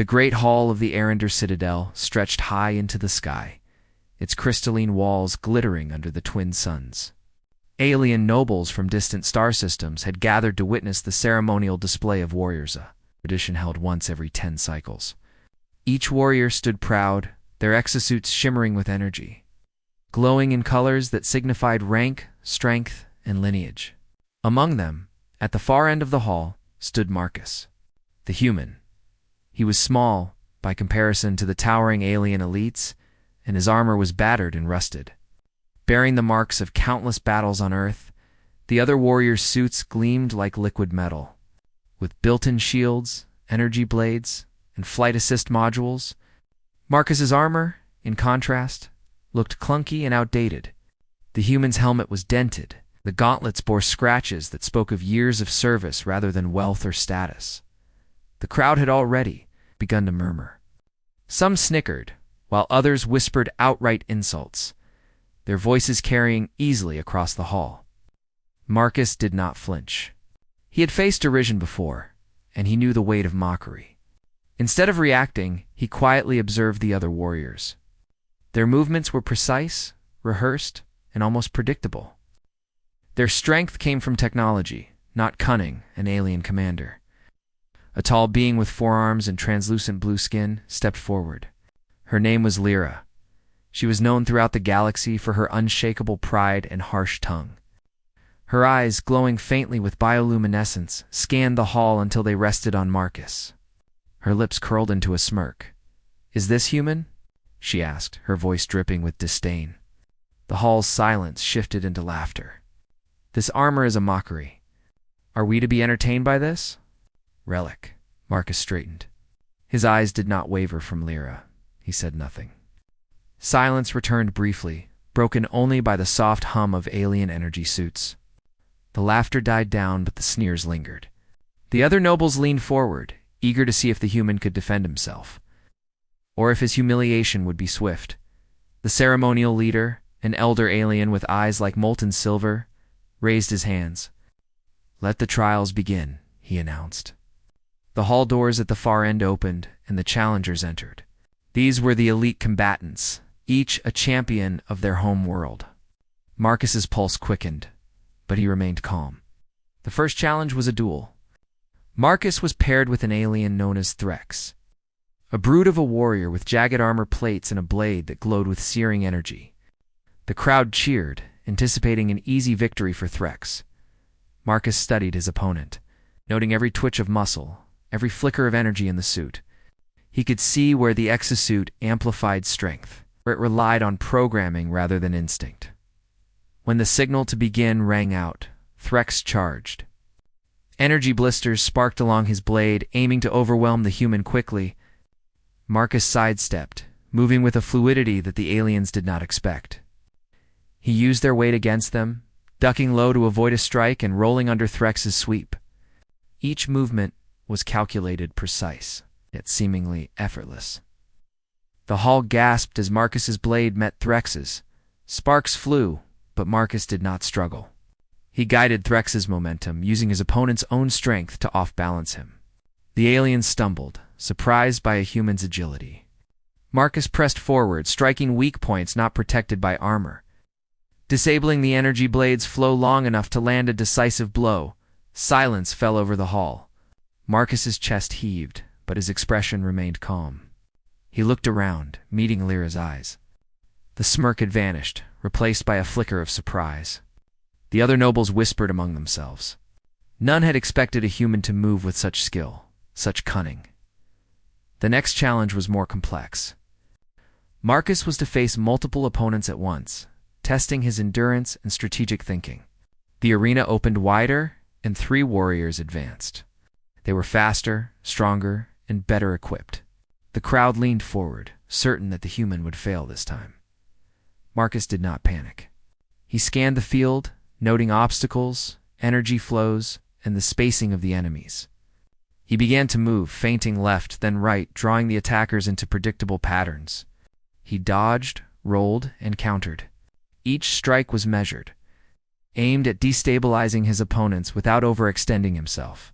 The great hall of the Arender Citadel stretched high into the sky, its crystalline walls glittering under the twin suns. Alien nobles from distant star systems had gathered to witness the ceremonial display of warriors, a tradition held once every 10 cycles. Each warrior stood proud, their exosuits shimmering with energy, glowing in colors that signified rank, strength, and lineage. Among them, at the far end of the hall, stood Marcus, the human. He was small, by comparison to the towering alien elites, and his armor was battered and rusted. Bearing the marks of countless battles on Earth, the other warriors' suits gleamed like liquid metal. With built-in shields, energy blades, and flight assist modules, Marcus's armor, in contrast, looked clunky and outdated. The human's helmet was dented. The gauntlets bore scratches that spoke of years of service rather than wealth or status. The crowd had already begun to murmur. Some snickered, while others whispered outright insults, their voices carrying easily across the hall. Marcus did not flinch. He had faced derision before, and he knew the weight of mockery. Instead of reacting, he quietly observed the other warriors. Their movements were precise, rehearsed, and almost predictable. Their strength came from technology, not cunning, an alien commander. A tall being with forearms and translucent blue skin stepped forward. Her name was Lyra. She was known throughout the galaxy for her unshakable pride and harsh tongue. Her eyes, glowing faintly with bioluminescence, scanned the hall until they rested on Marcus. Her lips curled into a smirk. "Is this human?" she asked, her voice dripping with disdain. The hall's silence shifted into laughter. "This armor is a mockery. Are we to be entertained by this?" "Relic." Marcus straightened. His eyes did not waver from Lyra. He said nothing. Silence returned briefly, broken only by the soft hum of alien energy suits. The laughter died down, but the sneers lingered. The other nobles leaned forward, eager to see if the human could defend himself, or if his humiliation would be swift. The ceremonial leader, an elder alien with eyes like molten silver, raised his hands. "Let the trials begin," he announced. The hall doors at the far end opened, and the challengers entered. These were the elite combatants, each a champion of their home world. Marcus's pulse quickened, but he remained calm. The first challenge was a duel. Marcus was paired with an alien known as Threx, a brute of a warrior with jagged armor plates and a blade that glowed with searing energy. The crowd cheered, anticipating an easy victory for Threx. Marcus studied his opponent, noting every twitch of muscle, every flicker of energy in the suit. He could see where the exosuit amplified strength, where it relied on programming rather than instinct. When the signal to begin rang out, Threx charged. Energy blisters sparked along his blade, aiming to overwhelm the human quickly. Marcus sidestepped, moving with a fluidity that the aliens did not expect. He used their weight against them, ducking low to avoid a strike and rolling under Threx's sweep. Each movement was calculated, precise, yet seemingly effortless. The hall gasped as Marcus's blade met Threx's. Sparks flew, but Marcus did not struggle. He guided Threx's momentum, using his opponent's own strength to off-balance him. The alien stumbled, surprised by a human's agility. Marcus pressed forward, striking weak points not protected by armor. Disabling the energy blade's flow long enough to land a decisive blow, silence fell over the hall. Marcus's chest heaved, but his expression remained calm. He looked around, meeting Lyra's eyes. The smirk had vanished, replaced by a flicker of surprise. The other nobles whispered among themselves. None had expected a human to move with such skill, such cunning. The next challenge was more complex. Marcus was to face multiple opponents at once, testing his endurance and strategic thinking. The arena opened wider, and 3 warriors advanced. They were faster, stronger, and better equipped. The crowd leaned forward, certain that the human would fail this time. Marcus did not panic. He scanned the field, noting obstacles, energy flows, and the spacing of the enemies. He began to move, feinting left, then right, drawing the attackers into predictable patterns. He dodged, rolled, and countered. Each strike was measured, aimed at destabilizing his opponents without overextending himself.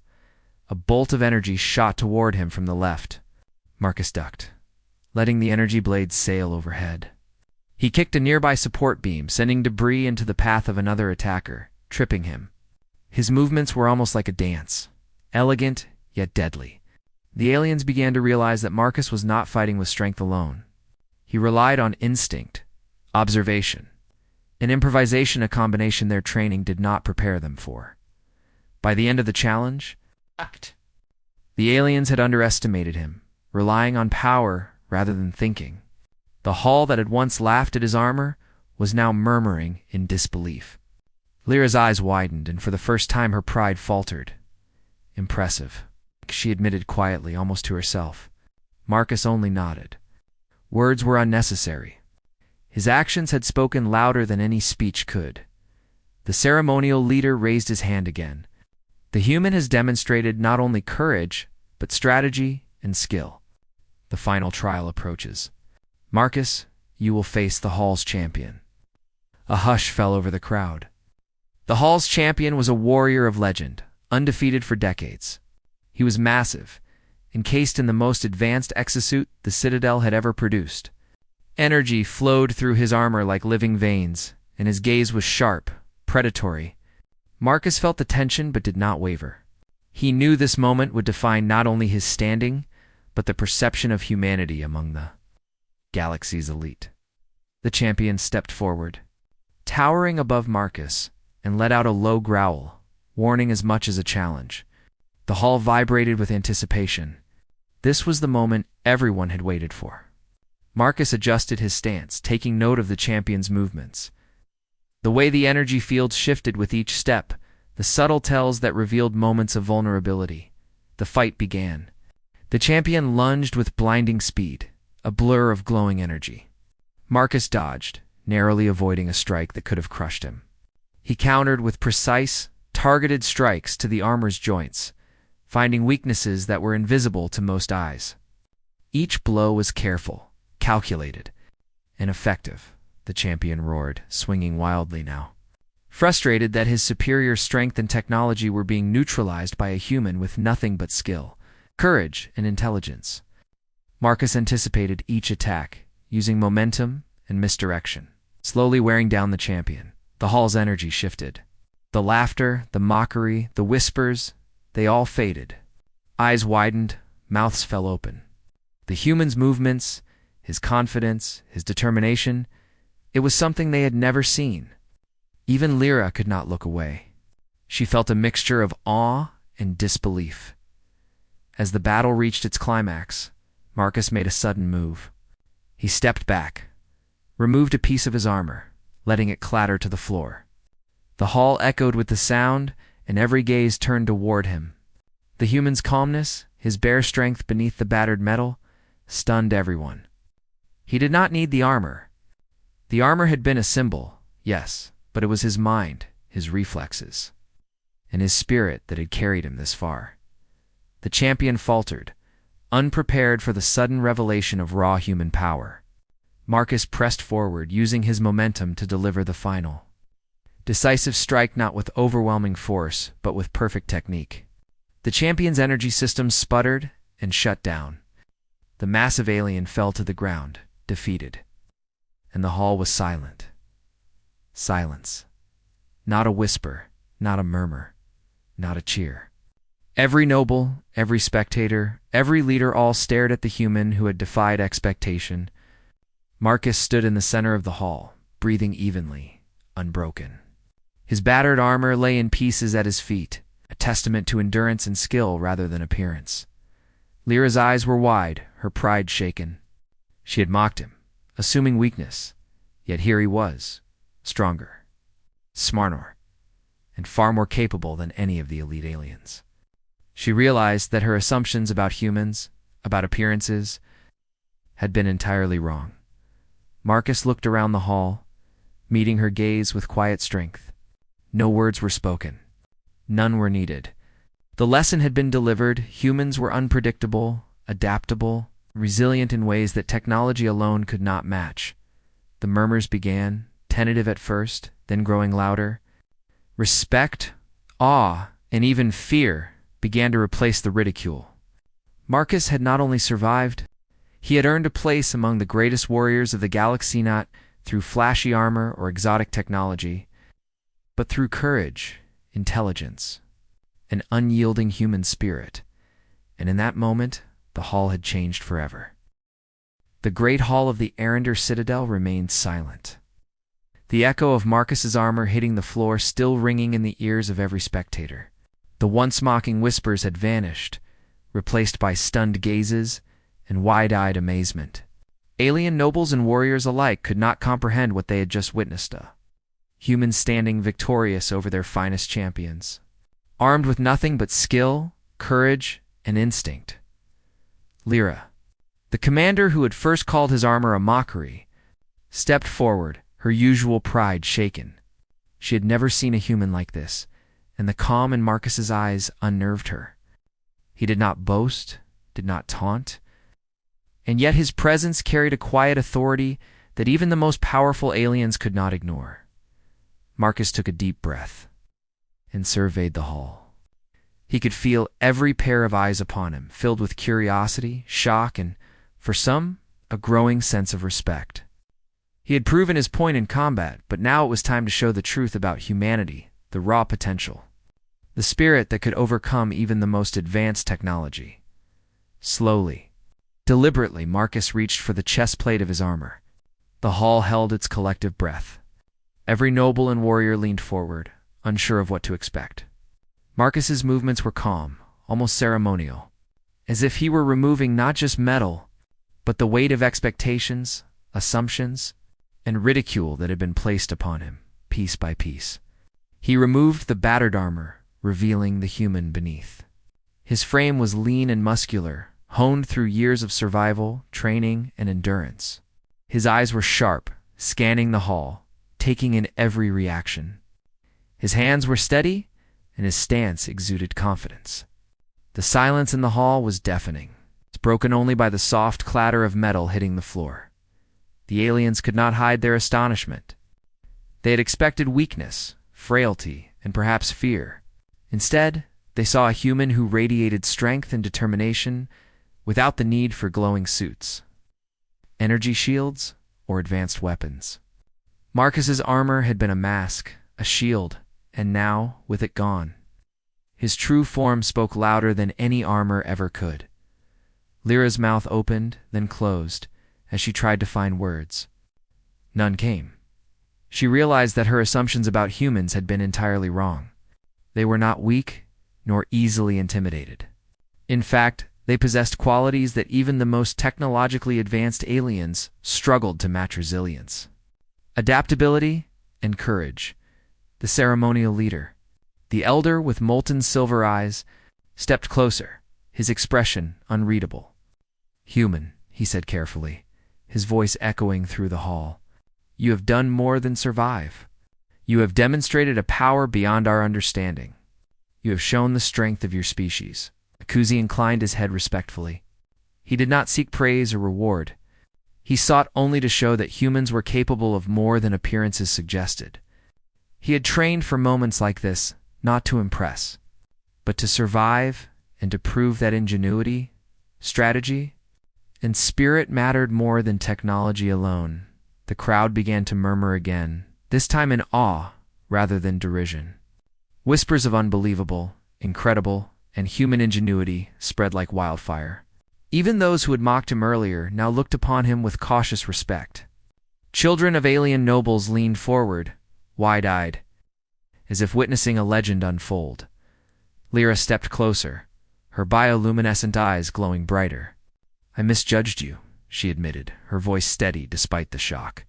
A bolt of energy shot toward him from the left. Marcus ducked, letting the energy blades sail overhead. He kicked a nearby support beam, sending debris into the path of another attacker, tripping him. His movements were almost like a dance, elegant yet deadly. The aliens began to realize that Marcus was not fighting with strength alone. He relied on instinct, observation, and improvisation, a combination their training did not prepare them for. By the end of the challenge, the aliens had underestimated him, relying on power rather than thinking. The hull that had once laughed at his armor was now murmuring in disbelief. Lyra's eyes widened, and for the first time her pride faltered. Impressive, she admitted quietly, almost to herself. Marcus only nodded. Words were unnecessary. His actions had spoken louder than any speech could. The ceremonial leader raised his hand again. The human has demonstrated not only courage, but strategy and skill. The final trial approaches. Marcus, you will face the Hall's champion. A hush fell over the crowd. The Hall's champion was a warrior of legend, undefeated for decades. He was massive, encased in the most advanced exosuit the Citadel had ever produced. Energy flowed through his armor like living veins, and his gaze was sharp, predatory. Marcus felt the tension but did not waver. He knew this moment would define not only his standing, but the perception of humanity among the galaxy's elite. The champion stepped forward, towering above Marcus, and let out a low growl, warning as much as a challenge. The hall vibrated with anticipation. This was the moment everyone had waited for. Marcus adjusted his stance, taking note of the champion's movements. The way the energy field shifted with each step, the subtle tells that revealed moments of vulnerability. The fight began. The champion lunged with blinding speed, a blur of glowing energy. Marcus dodged, narrowly avoiding a strike that could have crushed him. He countered with precise, targeted strikes to the armor's joints, finding weaknesses that were invisible to most eyes. Each blow was careful, calculated, and effective, the champion roared, swinging wildly now. Frustrated that his superior strength and technology were being neutralized by a human with nothing but skill, courage, and intelligence. Marcus anticipated each attack, using momentum and misdirection, slowly wearing down the champion. The hall's energy shifted. The laughter, the mockery, the whispers, they all faded. Eyes widened, mouths fell open. The human's movements, his confidence, his determination, it was something they had never seen. Even Lyra could not look away. She felt a mixture of awe and disbelief. As the battle reached its climax, Marcus made a sudden move. He stepped back, removed a piece of his armor, letting it clatter to the floor. The hall echoed with the sound, and every gaze turned toward him. The human's calmness, his bare strength beneath the battered metal, stunned everyone. He did not need the armor. The armor had been a symbol, yes, but it was his mind, his reflexes, and his spirit that had carried him this far. The champion faltered, unprepared for the sudden revelation of raw human power. Marcus pressed forward, using his momentum to deliver the final decisive strike, not with overwhelming force, but with perfect technique. The champion's energy system sputtered and shut down. The massive alien fell to the ground, defeated. And the hall was silent. Silence. Not a whisper, not a murmur, not a cheer. Every noble, every spectator, every leader all stared at the human who had defied expectation. Marcus stood in the center of the hall, breathing evenly, unbroken. His battered armor lay in pieces at his feet, a testament to endurance and skill rather than appearance. Lyra's eyes were wide, her pride shaken. She had mocked him, assuming weakness, yet here he was, stronger, smarter, and far more capable than any of the elite aliens. She realized that her assumptions about humans, about appearances, had been entirely wrong. Marcus looked around the hall, meeting her gaze with quiet strength. No words were spoken. None were needed. The lesson had been delivered. Humans were unpredictable, adaptable, resilient in ways that technology alone could not match. The murmurs began, tentative at first, then growing louder. Respect, awe, and even fear began to replace the ridicule. Marcus had not only survived, he had earned a place among the greatest warriors of the galaxy not through flashy armor or exotic technology, but through courage, intelligence, an unyielding human spirit. And in that moment, the hall had changed forever. The great hall of the Arender Citadel remained silent. The echo of Marcus's armor hitting the floor still ringing in the ears of every spectator. The once mocking whispers had vanished, replaced by stunned gazes and wide-eyed amazement. Alien nobles and warriors alike could not comprehend what they had just witnessed. Humans standing victorious over their finest champions, armed with nothing but skill, courage, and instinct. Lyra, the commander who had first called his armor a mockery, stepped forward, her usual pride shaken. She had never seen a human like this, and the calm in Marcus's eyes unnerved her. He did not boast, did not taunt, and yet his presence carried a quiet authority that even the most powerful aliens could not ignore. Marcus took a deep breath and surveyed the hall. He could feel every pair of eyes upon him, filled with curiosity, shock, and, for some, a growing sense of respect. He had proven his point in combat, but now it was time to show the truth about humanity, the raw potential, the spirit that could overcome even the most advanced technology. Slowly, deliberately, Marcus reached for the chest plate of his armor. The hall held its collective breath. Every noble and warrior leaned forward, unsure of what to expect. Marcus's movements were calm, almost ceremonial, as if he were removing not just metal, but the weight of expectations, assumptions, and ridicule that had been placed upon him, piece by piece. He removed the battered armor, revealing the human beneath. His frame was lean and muscular, honed through years of survival, training, and endurance. His eyes were sharp, scanning the hall, taking in every reaction. His hands were steady, and his stance exuded confidence. The silence in the hall was deafening, broken only by the soft clatter of metal hitting the floor. The aliens could not hide their astonishment. They had expected weakness, frailty, and perhaps fear. Instead, they saw a human who radiated strength and determination without the need for glowing suits, energy shields, or advanced weapons. Marcus's armor had been a mask, a shield, and now, with it gone, his true form spoke louder than any armor ever could. Lyra's mouth opened, then closed, as she tried to find words. None came. She realized that her assumptions about humans had been entirely wrong. They were not weak, nor easily intimidated. In fact, they possessed qualities that even the most technologically advanced aliens struggled to match: resilience, adaptability, and courage. The ceremonial leader, the elder with molten silver eyes, stepped closer, his expression unreadable. "Human," he said carefully, his voice echoing through the hall. "You have done more than survive. You have demonstrated a power beyond our understanding. You have shown the strength of your species." Akuzi inclined his head respectfully. He did not seek praise or reward. He sought only to show that humans were capable of more than appearances suggested. He had trained for moments like this, not to impress, but to survive and to prove that ingenuity, strategy, and spirit mattered more than technology alone. The crowd began to murmur again, this time in awe rather than derision. Whispers of unbelievable, incredible, and human ingenuity spread like wildfire. Even those who had mocked him earlier now looked upon him with cautious respect. Children of alien nobles leaned forward, wide-eyed, as if witnessing a legend unfold. Lyra stepped closer, her bioluminescent eyes glowing brighter. "I misjudged you," she admitted, her voice steady despite the shock.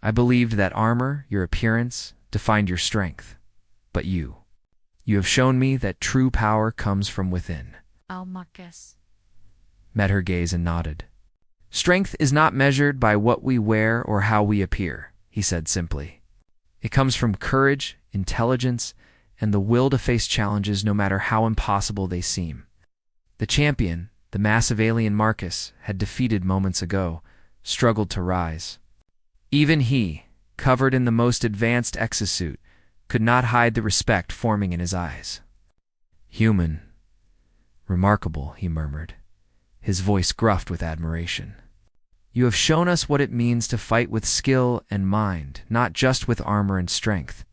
"I believed that armor, your appearance, defined your strength. But you have shown me that true power comes from within." Marcus met her gaze and nodded. "Strength is not measured by what we wear or how we appear," he said simply. "It comes from courage, intelligence, and the will to face challenges no matter how impossible they seem." The champion, the massive alien Marcus, had defeated moments ago, struggled to rise. Even he, covered in the most advanced exosuit, could not hide the respect forming in his eyes. "Human. Remarkable," he murmured, his voice gruffed with admiration. "You have shown us what it means to fight with skill and mind, not just with armor and strength."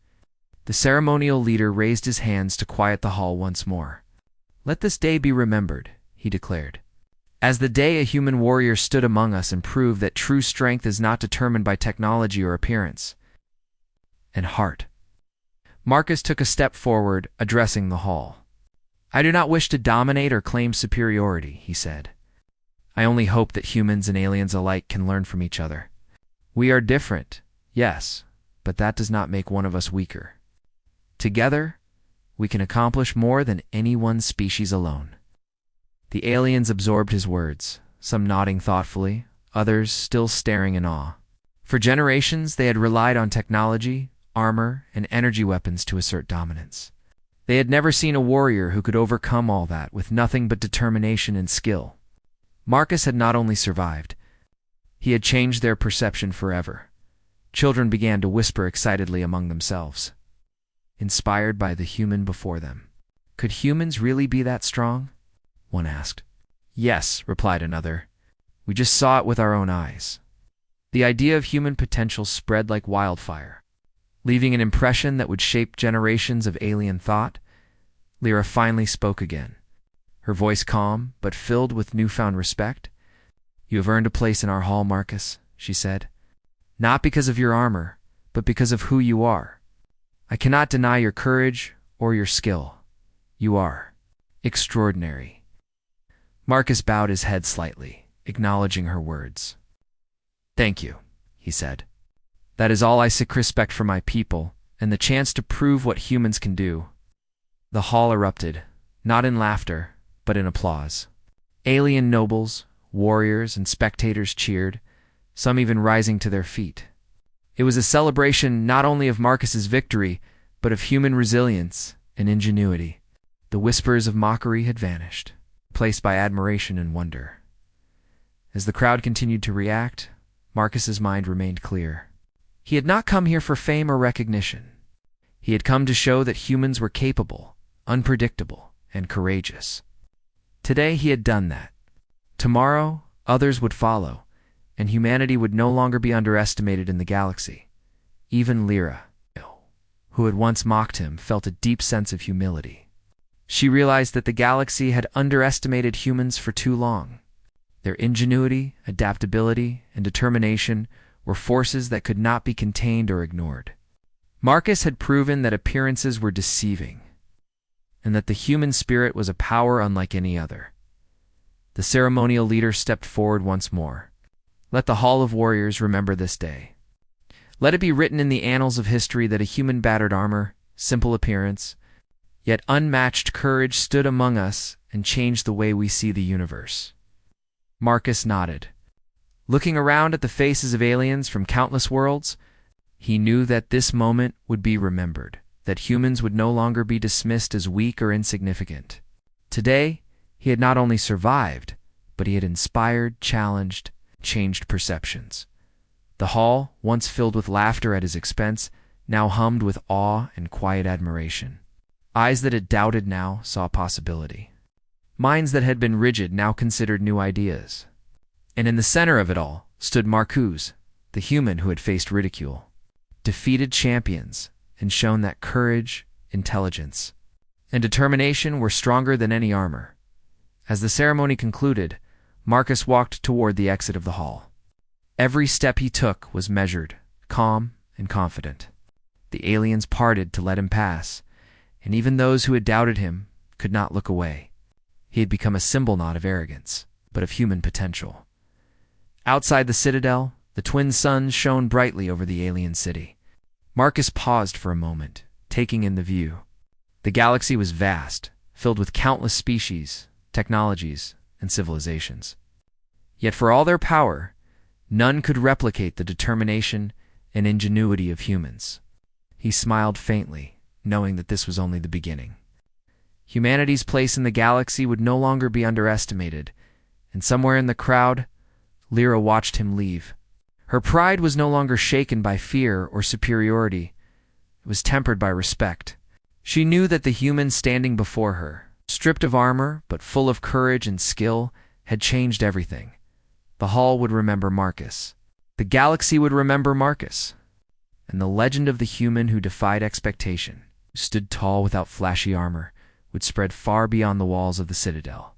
The ceremonial leader raised his hands to quiet the hall once more. "Let this day be remembered," he declared, "as the day a human warrior stood among us and proved that true strength is not determined by technology or appearance, and heart." Marcus took a step forward, addressing the hall. "I do not wish to dominate or claim superiority," he said. "I only hope that humans and aliens alike can learn from each other. We are different, yes, but that does not make one of us weaker. Together, we can accomplish more than any one species alone." The aliens absorbed his words, some nodding thoughtfully, others still staring in awe. For generations, they had relied on technology, armor, and energy weapons to assert dominance. They had never seen a warrior who could overcome all that with nothing but determination and skill. Marcus had not only survived, he had changed their perception forever. Children began to whisper excitedly among themselves, inspired by the human before them. "Could humans really be that strong?" one asked. "Yes," replied another. "We just saw it with our own eyes." The idea of human potential spread like wildfire, leaving an impression that would shape generations of alien thought. Lyra finally spoke again, her voice calm but filled with newfound respect. "You have earned a place in our hall, Marcus," she said. "Not because of your armor, but because of who you are. I cannot deny your courage or your skill. You are extraordinary." Marcus bowed his head slightly, acknowledging her words. "Thank you," he said. "That is all I seek: respect for my people, and the chance to prove what humans can do." The hall erupted, not in laughter, but in applause. Alien nobles, warriors, and spectators cheered, some even rising to their feet. It was a celebration not only of Marcus's victory, but of human resilience and ingenuity. The whispers of mockery had vanished, replaced by admiration and wonder. As the crowd continued to react, Marcus's mind remained clear. He had not come here for fame or recognition. He had come to show that humans were capable, unpredictable, and courageous. Today he had done that. Tomorrow, others would follow, and humanity would no longer be underestimated in the galaxy. Even Lyra, who had once mocked him, felt a deep sense of humility. She realized that the galaxy had underestimated humans for too long. Their ingenuity, adaptability, and determination were forces that could not be contained or ignored. Marcus had proven that appearances were deceiving, and that the human spirit was a power unlike any other. The ceremonial leader stepped forward once more. "Let the Hall of Warriors remember this day. Let it be written in the annals of history that a human battered armor, simple appearance, yet unmatched courage stood among us and changed the way we see the universe." Marcus nodded. Looking around at the faces of aliens from countless worlds, he knew that this moment would be remembered, that humans would no longer be dismissed as weak or insignificant. Today, he had not only survived, but he had inspired, challenged, changed perceptions. The hall, once filled with laughter at his expense, now hummed with awe and quiet admiration. Eyes that had doubted now saw possibility. Minds that had been rigid now considered new ideas. And in the center of it all stood Marcus, the human who had faced ridicule, defeated champions, and shown that courage, intelligence, and determination were stronger than any armor. As the ceremony concluded, Marcus walked toward the exit of the hall. Every step he took was measured, calm, and confident. The aliens parted to let him pass, and even those who had doubted him could not look away. He had become a symbol not of arrogance, but of human potential. Outside the citadel, the twin suns shone brightly over the alien city. Marcus paused for a moment, taking in the view. The galaxy was vast, filled with countless species, technologies, and civilizations. Yet for all their power, none could replicate the determination and ingenuity of humans. He smiled faintly, knowing that this was only the beginning. Humanity's place in the galaxy would no longer be underestimated, and somewhere in the crowd, Lyra watched him leave. Her pride was no longer shaken by fear or superiority. It was tempered by respect. She knew that the human standing before her, stripped of armor but full of courage and skill, had changed everything. The hall would remember Marcus. The galaxy would remember Marcus. And the legend of the human who defied expectation, who stood tall without flashy armor, would spread far beyond the walls of the Citadel.